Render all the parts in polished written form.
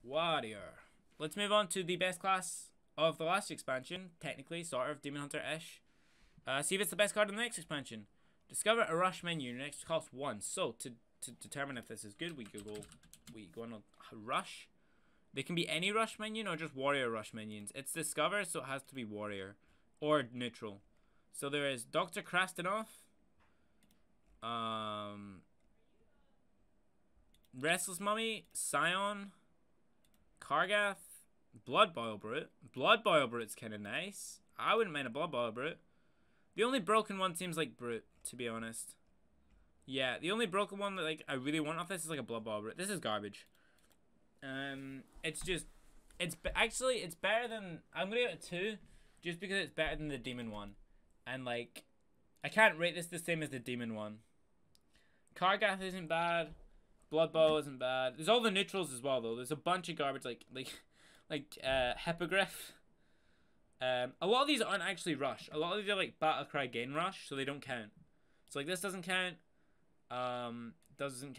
Warrior. Let's move on to the best class of the last expansion, technically, sort of, Demon Hunter-ish. See if it's the best card in the next expansion. Discover a rush menu, next cost 1. So, to determine if this is good, we go on a rush. They can be any rush minion or just warrior rush minions. It's discover, so it has to be warrior. Or neutral. So there is Dr. Krastenov. Restless Mummy, Scion, Kargath, Blood Boil Brute. Blood Boil Brute's kind of nice. I wouldn't mind a Blood Boil Brute. The only broken one seems like Brute, to be honest. Yeah, the only broken one that like I really want off this is like a Blood Boil Brute. This is garbage. It's better than, I'm gonna give it a 2, just because it's better than the Demon one. And like, I can't rate this the same as the Demon one. Kargath isn't bad. Blood Bowl isn't bad. There's all the neutrals as well though. There's a bunch of garbage like Hippogriff. A lot of these aren't actually rush. A lot of these are like Battlecry gain rush, so they don't count. So like this doesn't count. Doesn't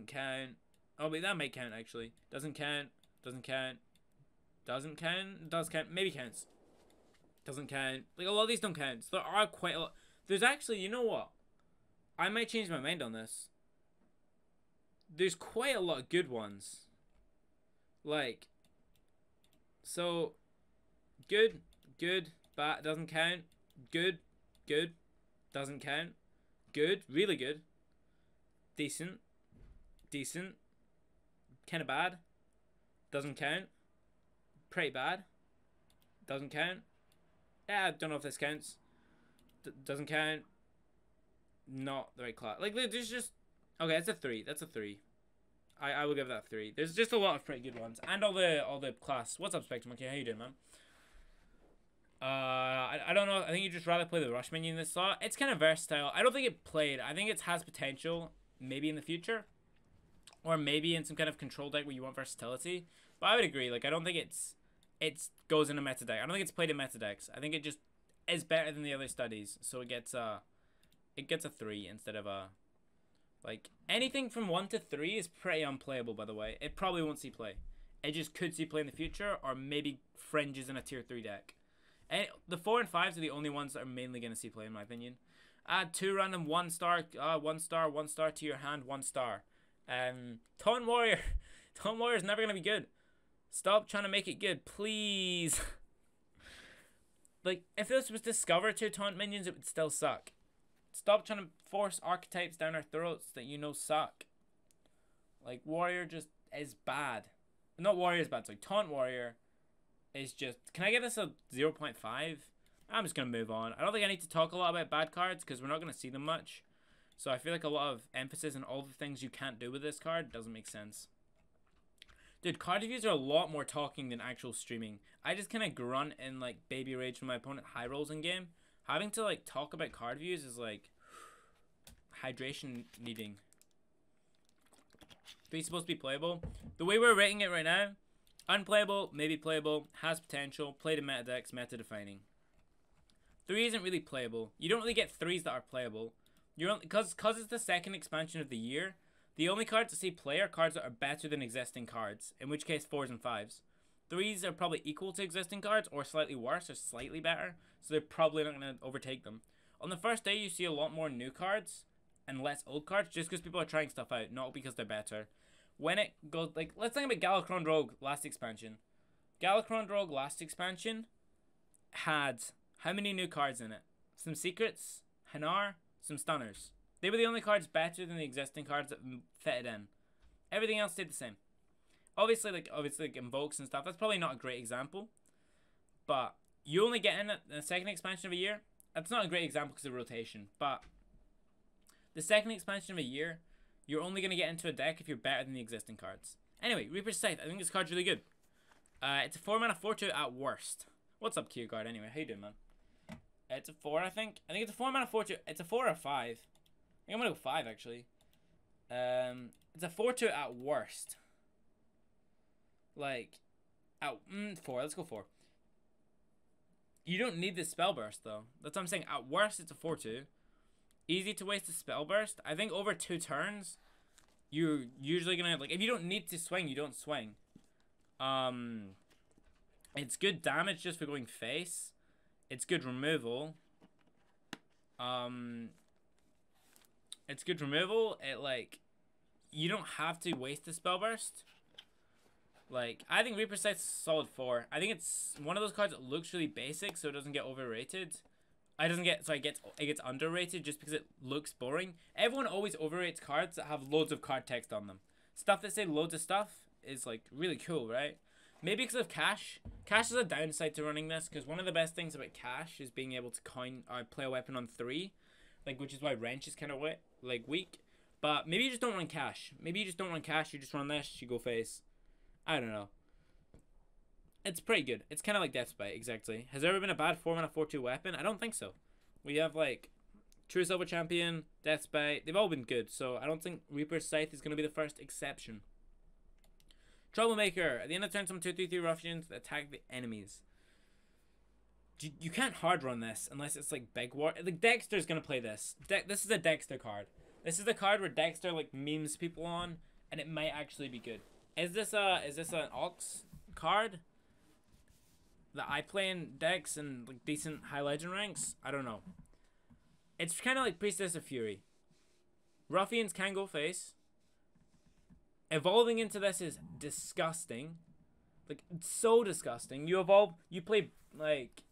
count. Oh wait, that might count actually. Doesn't count. Doesn't count. Doesn't count. Does count. Maybe counts. Doesn't count. Like a lot of these don't count. So there are quite a lot. There's actually, you know what? I might change my mind on this. There's quite a lot of good ones. Like, so, good, bad, doesn't count. Good, doesn't count. Good, really good. Decent, kind of bad. Doesn't count. Pretty bad. Doesn't count. Yeah, I don't know if this counts. Doesn't count. Not the right class. Like, there's just... Okay, that's a 3. That's a 3. I will give that 3. There's just a lot of pretty good ones. And all the class. What's up, Spectrum? Okay, how you doing, man? I don't know. I think you'd just rather play the rush minion in this slot. It's kind of versatile. I don't think it played. I think it has potential. Maybe in the future. Or maybe in some kind of control deck where you want versatility. But I would agree. Like, I don't think it goes in a meta deck. I don't think it's played in meta decks. I think it just is better than the other studies. So it gets a 3 instead of a... Like, anything from 1 to 3 is pretty unplayable, by the way. It probably won't see play. It just could see play in the future, or maybe fringes in a tier 3 deck. And the 4 and 5s are the only ones that are mainly going to see play, in my opinion. Add 2 random 1 star to your hand, 1 star. Taunt Warrior. Taunt Warrior is never going to be good. Stop trying to make it good, please. Like, if this was Discover 2 taunt minions, it would still suck. Stop trying to force archetypes down our throats that you know suck. Like, Warrior just is bad. Not Warrior is bad, sorry. Taunt Warrior is just... Can I give this a 0.5? I'm just going to move on. I don't think I need to talk a lot about bad cards because we're not going to see them much. So I feel like a lot of emphasis on all the things you can't do with this card doesn't make sense. Dude, card reviews are a lot more talking than actual streaming. I just kind of grunt and, like, baby rage when my opponent high rolls in game. Having to, like, talk about card views is, like, hydration needing. 3 supposed to be playable. The way we're rating it right now, unplayable, maybe playable, has potential, played in meta decks, meta defining. 3 isn't really playable. You don't really get 3s that are playable. You're only, cause it's the second expansion of the year, the only cards to see play are cards that are better than existing cards, in which case 4s and 5s. 3s are probably equal to existing cards, or slightly worse, or slightly better, so they're probably not going to overtake them. On the first day, you see a lot more new cards, and less old cards, just because people are trying stuff out, not because they're better. When it goes, like, let's think about Galakrond Rogue last expansion. Galakrond Rogue last expansion had how many new cards in it? Some secrets, Hanar, some stunners. They were the only cards better than the existing cards that fitted in. Everything else stayed the same. Obviously, like invokes and stuff. That's probably not a great example, but you only get in it the second expansion of a year. That's not a great example because of rotation, but the second expansion of a year, you're only gonna get into a deck if you're better than the existing cards. Anyway, Reaper's Scythe. I think this card's really good. It's a 4-mana 4/2 at worst. What's up, Kierguard? Anyway, how you doing, man? It's a 4, I think. I think it's a 4-mana 4/2. It's a 4 or 5. I think I'm gonna go 5 actually. It's a 4/2 at worst. Like, 4. Let's go 4. You don't need the spell burst though. That's what I'm saying. At worst, it's a 4/2. Easy to waste a spell burst. I think over 2 turns, you're usually gonna, like, if you don't need to swing, you don't swing. It's good damage just for going face. It's good removal. It's good removal. It, like, you don't have to waste the spell burst. Like, I think Reaper Scythe's solid 4. I think it's one of those cards that looks really basic, so it doesn't get overrated. It gets underrated just because it looks boring. Everyone always overrates cards that have loads of card text on them. Stuff that say loads of stuff is, like, really cool, right? Maybe because of cash. Cash is a downside to running this, because one of the best things about cash is being able to play a weapon on 3, like, which is why wrench is kind of weak. But maybe you just don't run cash. Maybe you just don't run cash. You just run this. You go face. I don't know. It's pretty good. It's kind of like Deathbite, exactly. Has there ever been a bad 4-mana 4/2 weapon? I don't think so. We have, like, True Silver Champion, Deathbite. They've all been good, so I don't think Reaper Scythe is going to be the first exception. Troublemaker. At the end of turn, some 2/3/3 ruffians that attack the enemies. You can't hard run this unless it's, like, Big War. Like, Dexter's going to play this. This is a Dexter card. This is the card where Dexter, like, memes people on, and it might actually be good. Is this an Ox card that I play in decks and, like, decent high legend ranks? I don't know. It's kind of like Priestess of Fury. Ruffians can go face. Evolving into this is disgusting. Like, it's so disgusting. You play, like,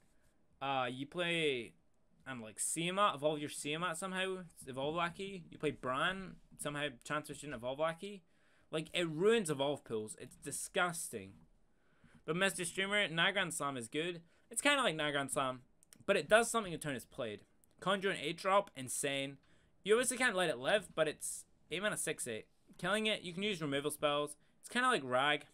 like, Siamat, evolve your Siamat somehow, evolve Lackey. You play Bran, somehow transition evolve Lackey. Like, it ruins evolve pools. It's disgusting. But Mr. Streamer, Nagran Slam is good. It's kind of like Nagran Slam, but it does something a turn is played. Conjure an 8-drop, insane. You obviously can't let it live, but it's 8 mana 6/8. Killing it, you can use removal spells. It's kind of like Rag.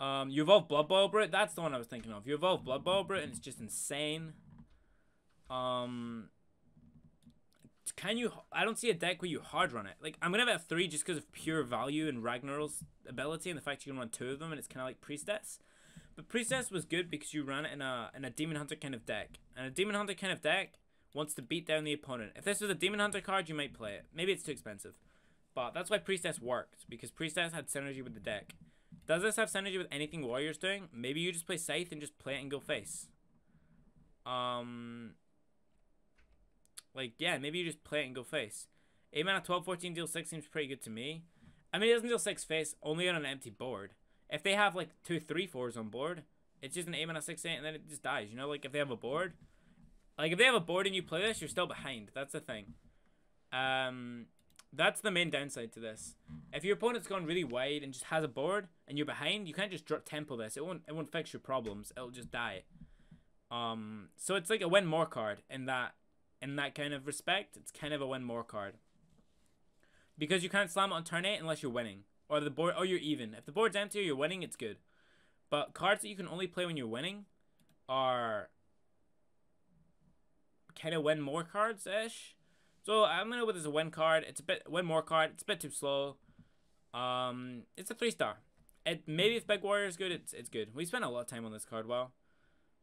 You evolve Blood Boil Brute. That's the one I was thinking of. You evolve Blood Boil Brute, and it's just insane. I don't see a deck where you hard run it. Like, I'm gonna have it at 3 just because of pure value and Ragnar's ability and the fact you can run 2 of them, and it's kind of like Priestess. But Priestess was good because you ran it in a Demon Hunter kind of deck, and a Demon Hunter kind of deck wants to beat down the opponent. If this was a Demon Hunter card, you might play it. Maybe it's too expensive, but that's why Priestess worked, because Priestess had synergy with the deck. Does this have synergy with anything Warrior's doing? Maybe you just play Scythe and just play it and go face. Like, yeah, maybe you just play it and go face. 8 mana 12/14 deal 6 seems pretty good to me. I mean, it doesn't deal 6 face, only on an empty board. If they have, like, 2 3/4s on board, it's just an 8 mana 6/8 and then it just dies. You know, like, if they have a board. Like, if they have a board and you play this, you're still behind. That's the thing. That's the main downside to this. If your opponent's gone really wide and just has a board and you're behind, you can't just tempo this. It won't fix your problems. It'll just die. So it's like a win more card in that kind of respect. It's kind of a win more card. Because you can't slam it on turn 8 unless you're winning. Or you're even. If the board's empty or you're winning, it's good. But cards that you can only play when you're winning are kind of win more cards-ish. So I'm gonna go with this as a win card. It's a bit win more card. It's a bit too slow. It's a 3-star. Maybe if Big Warrior is good, it's good. We spent a lot of time on this card. Well,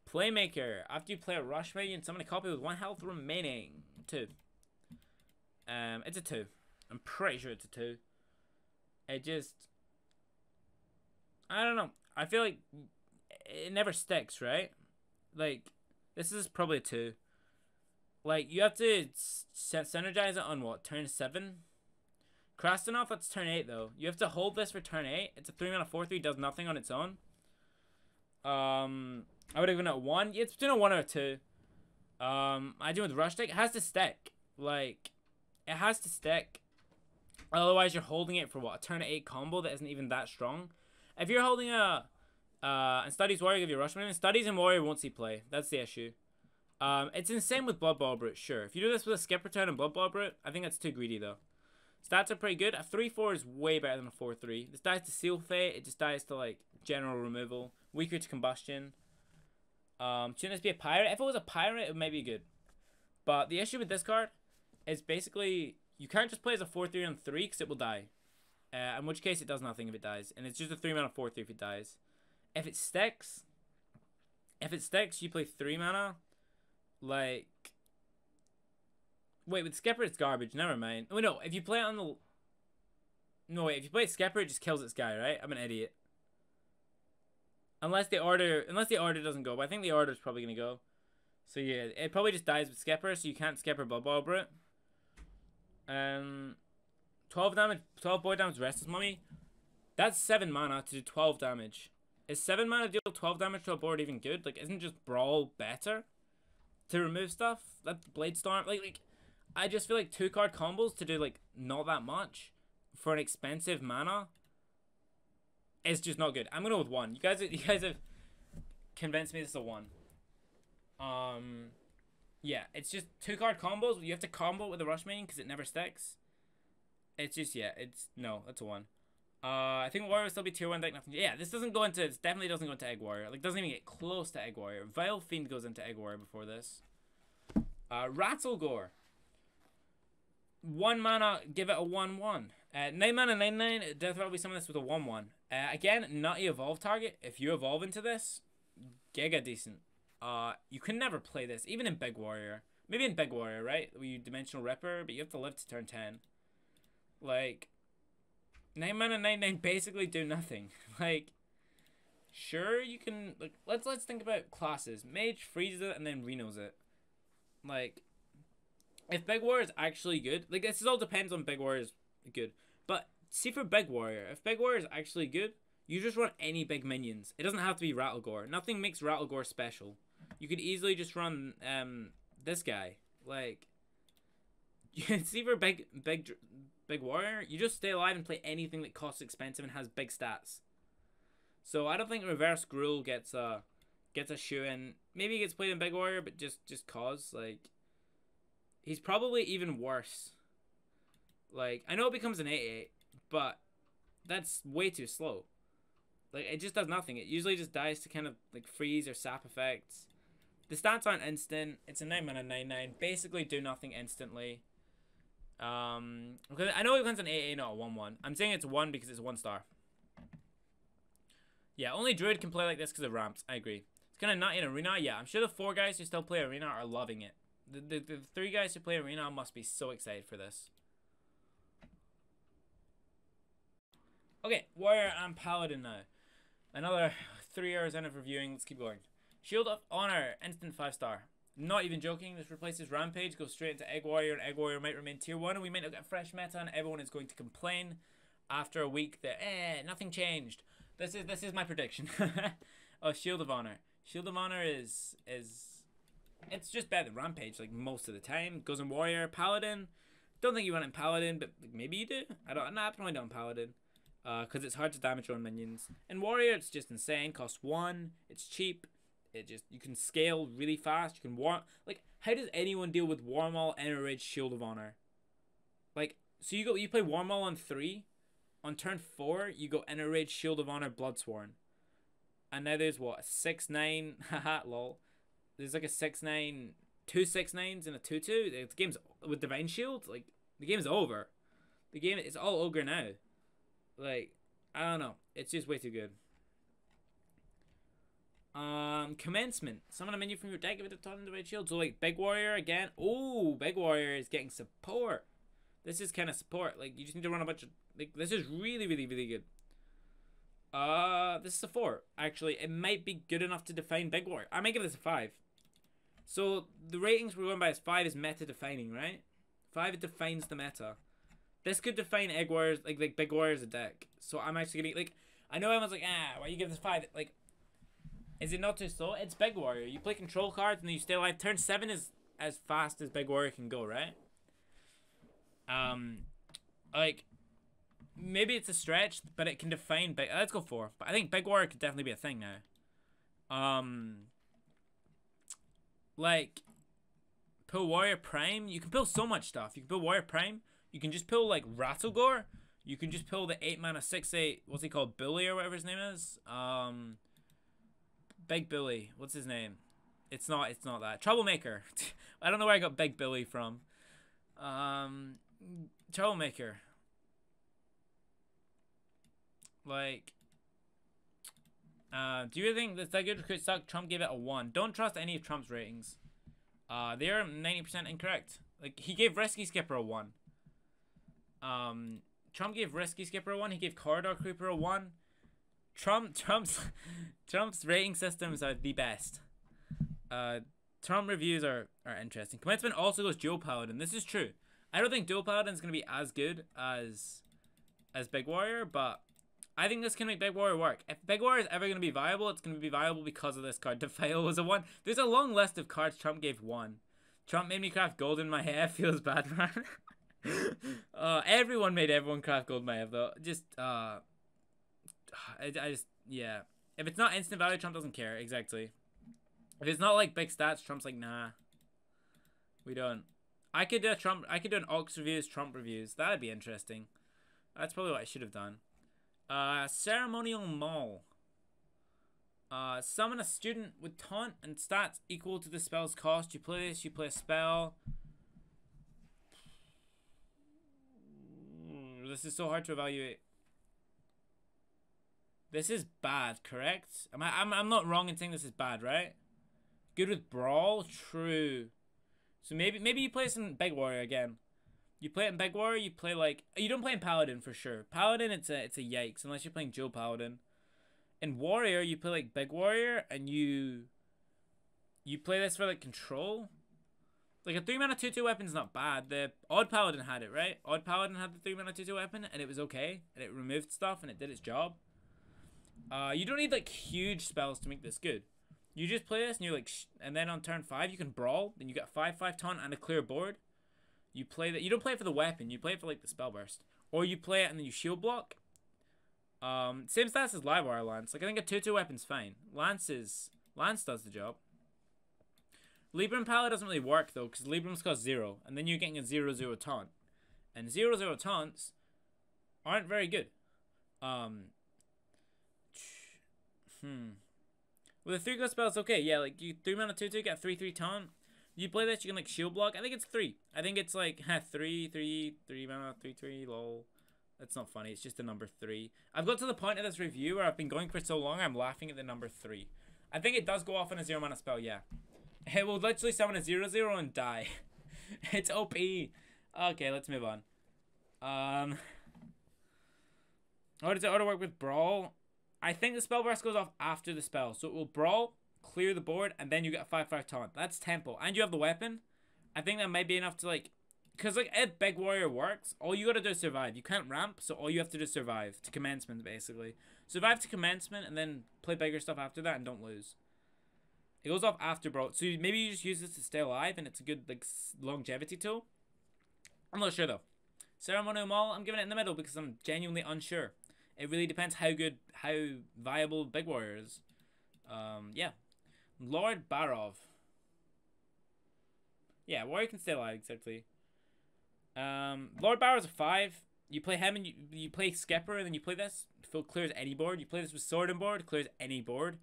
Playmaker. After you play a rush minion, summon a copy with 1 health remaining. 2. It's a 2. I'm pretty sure it's a 2. I don't know. I feel like it never sticks, right? Like, this is probably a 2. Like, you have to synergize it on what? Turn 7? Krastenov, that's turn 8 though. You have to hold this for turn 8. It's a 3 mana 4/3, does nothing on its own. I would have given it a 1. Yeah, it's between a 1 or a 2. I do with Rush Deck. It has to stick. Like, it has to stick. Otherwise, you're holding it for what? A turn 8 combo that isn't even that strong. If you're holding and Studies Warrior give you Rush Minion, Studies and Warrior won't see play. That's the issue. It's insane with Blood Boil Brute, sure. If you do this with a Skipper Turn and Blood Boil Brute, I think that's too greedy though. Stats are pretty good. A 3/4 is way better than a 4/3. This dies to Seal Fate. It just dies to, like, general removal. Weaker to Combustion. Shouldn't this be a pirate? If it was a pirate, it might be good. But the issue with this card is basically you can't just play as a 4/3 on 3 because it will die. In which case it does nothing if it dies. And it's just a 3 mana 4/3 if it dies. If it sticks, you play 3 mana. Like, wait, with Skipper it's garbage. Never mind. Oh no, if you play it on the No, wait, if you play Skipper, it just kills this guy, right? I'm an idiot. Unless the order doesn't go, but I think the order's probably gonna go. So yeah, it probably just dies with Skipper, so you can't Skipper Blood Boil over it. 12 damage, 12 boy damage, Restless Mummy. That's 7 mana to do 12 damage. Is 7 mana to deal 12 damage to a board even good? Like, isn't just Brawl better to remove stuff? That Blade Storm, like, I just feel like 2-card combos to do like not that much for an expensive mana is just not good. I'm gonna go with 1. You guys have convinced me this is a 1. Yeah, it's just 2-card combos. You have to combo with the Rush Minion because it never sticks. It's just, yeah, no, that's a 1. I think Warrior will still be tier 1 deck. Nothing. Yeah, this doesn't go into. It definitely doesn't go into Egg Warrior. Like, doesn't even get close to Egg Warrior. Vile Fiend goes into Egg Warrior before this. Rattlegore. 1 mana, give it a 1/1. 9 mana, 9/9. Death Rattle will be some of this with a 1/1. Again, Nutty Evolve target. If you evolve into this, giga decent. You can never play this, even in Big Warrior. Maybe in Big Warrior, right? Where you Dimensional Ripper, but you have to live to turn 10. Like, 9 mana, 9/9 basically do nothing. Like, sure, you can, like, let's think about classes. Mage freezes it and then Renos it. Like, if Big Warrior is actually good, like, this all depends on Big Warrior's good. But, see for Big Warrior, if Big Warrior is actually good, you just run any big minions. It doesn't have to be Rattlegore. Nothing makes Rattlegore special. You could easily just run, this guy. Like, you can see for Big Warrior, you just stay alive and play anything that costs expensive and has big stats. So I don't think Reverse Gruul gets a shoe in. Maybe he gets played in Big Warrior, but just cause, like, he's probably even worse. Like, I know it becomes an 8/8, but that's way too slow. Like, it just does nothing. It usually just dies to kind of, like, freeze or sap effects. The stats aren't instant. It's a 9 mana 9/9. Basically do nothing instantly. Okay, I know it becomes an 8/8, not a 1/1. I'm saying it's 1 because it's 1 star. Yeah, only Druid can play like this because of ramps. I agree. It's kind of not in Arena. Yeah, I'm sure the 4 guys who still play Arena are loving it. The 3 guys who play Arena must be so excited for this. Okay, Warrior and Paladin now. Another 3 hours in of reviewing. Let's keep going. Shield of Honor, instant 5 star. Not even joking, this replaces Rampage, goes straight into Egg Warrior, and Egg Warrior might remain tier 1, and we might not get fresh meta, and everyone is going to complain after a week that, nothing changed. This is my prediction. Oh, Shield of Honor. Shield of Honor is it's just better than Rampage, like, most of the time. Goes in Warrior. Paladin, don't think you run it in Paladin, but maybe you do. Nah, probably not in Paladin. Because it's hard to damage your own minions. In Warrior, it's just insane. Costs 1. It's cheap. You can scale really fast. You can like, how does anyone deal with Warmaul, Enrage, Shield of Honor? Like, so you play Warmaul on 3. On turn 4, you go Enrage, Shield of Honor, Bloodsworn. And now there's what, a 6/9, haha, lol. There's like a 6/9, 2 6/9s and a 2/2. The game's with Divine Shield, like, the game's over. The game is all ogre now. Like, I don't know. It's just way too good. Commencement. Summon a menu from your deck with a ton of Divine Shield. So, like, Big Warrior again. Oh, Big Warrior is getting support. This is kind of support. Like, you just need to run a bunch of, like, this is really, really, really good. This is a 4. Actually, it might be good enough to define Big Warrior. I might give this a 5. So, the ratings we're going by is 5 is meta defining, right? 5 defines the meta. This could define Egg Warriors, like Big Warrior as a deck. So, I'm actually getting, like, I know everyone's like, why you give this 5? Like, is it not too slow? It's Big Warrior. You play control cards and then you stay alive. Turn 7 is as fast as Big Warrior can go, right? Like, maybe it's a stretch, but it can define Big. Let's go 4. But I think Big Warrior could definitely be a thing now. Like, pull Warrior Prime. You can pull so much stuff. You can pull Warrior Prime. You can just pull, like, Rattlegore. You can just pull the 8 mana 6/8. What's he called? Bully or whatever his name is. Big Billy. What's his name? It's not that. Troublemaker. I don't know where I got Big Billy from. Troublemaker. Like, do you think that good could suck? Trump gave it a 1. Don't trust any of Trump's ratings. They're 90% incorrect. Like, he gave Rescue Skipper a 1. Trump gave Risky Skipper a 1. He gave Corridor Creeper a 1. Trump's rating systems are the best. Trump reviews are interesting. Commencement also goes Dual Paladin. This is true. I don't think Dual Paladin is going to be as good as Big Warrior, but I think this can make Big Warrior work. If Big Warrior is ever going to be viable, it's going to be viable because of this card. Defile was a 1. There's a long list of cards Trump gave 1. Trump made me craft gold in my hair. Feels bad, man. Everyone made everyone craft gold in my hair, though. Just, I just, yeah. If it's not instant value, Trump doesn't care. Exactly. If it's not like big stats, Trump's like, nah. We don't. I could do an Ox reviews, Trump reviews. That'd be interesting. That's probably what I should have done. Ceremonial Maul. Summon a student with taunt and stats equal to the spell's cost. You play this, you play a spell. This is so hard to evaluate. This is bad, correct? I'm not wrong in saying this is bad, right? Good with Brawl? True. So maybe you play some Big Warrior again. You play it in Big Warrior, you play like... You don't play in Paladin for sure. Paladin, it's a yikes, unless you're playing Joe Paladin. In Warrior, you play like Big Warrior, and you play this for like control. Like a 3-mana 2/2 weapon's not bad. The Odd Paladin had it, right? Odd Paladin had the 3-mana 2/2 weapon, and it was okay. And it removed stuff, and it did its job. You don't need like huge spells to make this good. You just play this, and you're like, and then on turn 5 you can Brawl. Then you got 5/5 taunt and a clear board. You play that. You don't play it for the weapon. You play it for like the spell burst, or you play it and then you shield block. Same stats as Livewire Lance. Like I think a 2/2 weapon's fine. Lance does the job. Libram Pala doesn't really work though, because Libram's cost 0, and then you're getting a 0/0 taunt, and 0/0 taunts aren't very good. With a 3-go spell, it's okay. Yeah, like you 3-mana 2/2, get 3/3 taunt. You play this, you can like shield block. I think it's 3. I think it's like 3 mana 3/3. Lol. That's not funny. It's just the number 3. I've got to the point of this review where I've been going for so long, I'm laughing at the number 3. I think it does go off on a 0-mana spell. Yeah, it will literally summon a 0/0 and die. It's OP. Okay, let's move on. How does it auto work with Brawl? I think the spell burst goes off after the spell, so it will Brawl, clear the board, and then you get a 5/5 taunt. That's tempo, and you have the weapon. I think that might be enough to like, because like if Big Warrior works, all you gotta do is survive. You can't ramp, so all you have to do is survive to commencement basically. Survive to commencement, and then play bigger stuff after that, and don't lose. It goes off after Brawl, so maybe you just use this to stay alive, and it's a good like longevity tool. I'm not sure though. Ceremonial Maul, I'm giving it in the middle because I'm genuinely unsure. It really depends how viable Big Warrior is. Yeah. Lord Barov. Yeah, Warrior can stay alive, exactly. Lord Barov's a 5. You play him and you play Skipper, and then you play this. It clears any board. You play this with Sword and board, clears any board.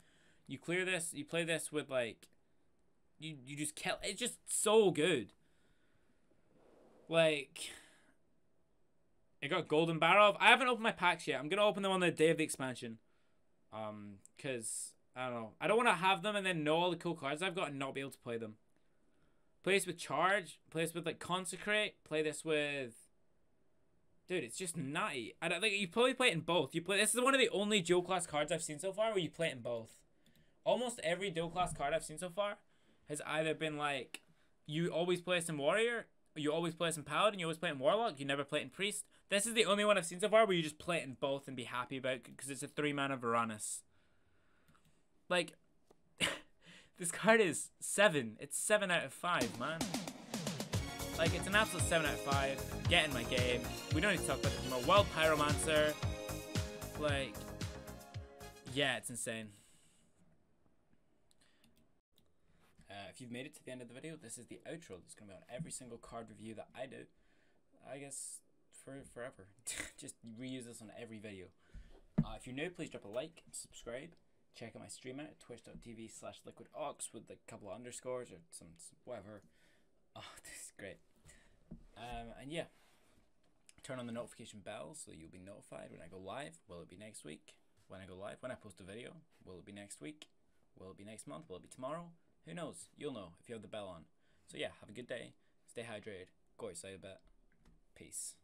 You clear this, you play this with like... You just kill... It's just so good. Like... I got Golden Barov. I haven't opened my packs yet. I'm going to open them on the day of the expansion. Because, I don't know. I don't want to have them and then know all the cool cards I've got and not be able to play them. Play this with Charge. Play this with, like, Consecrate. Play this with... Dude, it's just nutty. I don't think you probably play it in both. This is one of the only dual class cards I've seen so far where you play it in both. Almost every dual class card I've seen so far has either been, like, you always play this in Warrior... You always play it in Paladin, you always play it in Warlock, you never play it in Priest. This is the only one I've seen so far where you just play it in both and be happy about it because it's a 3-mana Varanus. Like, this card is 7. It's 7 out of 5, man. Like, it's an absolute 7 out of 5. Get in my game. We don't need to talk about it anymore. Wild Pyromancer. Like, yeah, it's insane. If you've made it to the end of the video, this is the outro. That's going to be on every single card review that I do. I guess for forever. Just reuse this on every video. If you're new, please drop a like, subscribe. Check out my stream out at twitch.tv/liquidox with like a couple of underscores or some whatever. Oh, this is great. And yeah, turn on the notification bell so you'll be notified when I go live. Will it be next week? When I go live? When I post a video? Will it be next week? Will it be next month? Will it be tomorrow? Who knows? You'll know if you have the bell on. So yeah, have a good day. Stay hydrated. Go outside a bit. Peace.